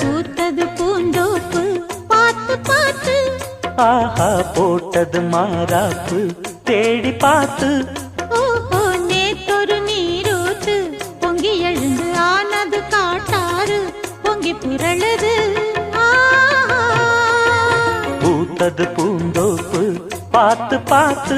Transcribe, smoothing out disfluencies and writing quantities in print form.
பூத்தது பூந்தோப்பு பார்த்து பார்த்து, ஆஹா போட்டது மாறாப்பு தேடி பார்த்து. ஓஹோ நேத்தொரு நீரூத்து பொங்கி எழுந்து ஆனது காட்டாறு பொங்கி புரளுது. பூத்தது பூந்தோப்பு பார்த்து பார்த்து,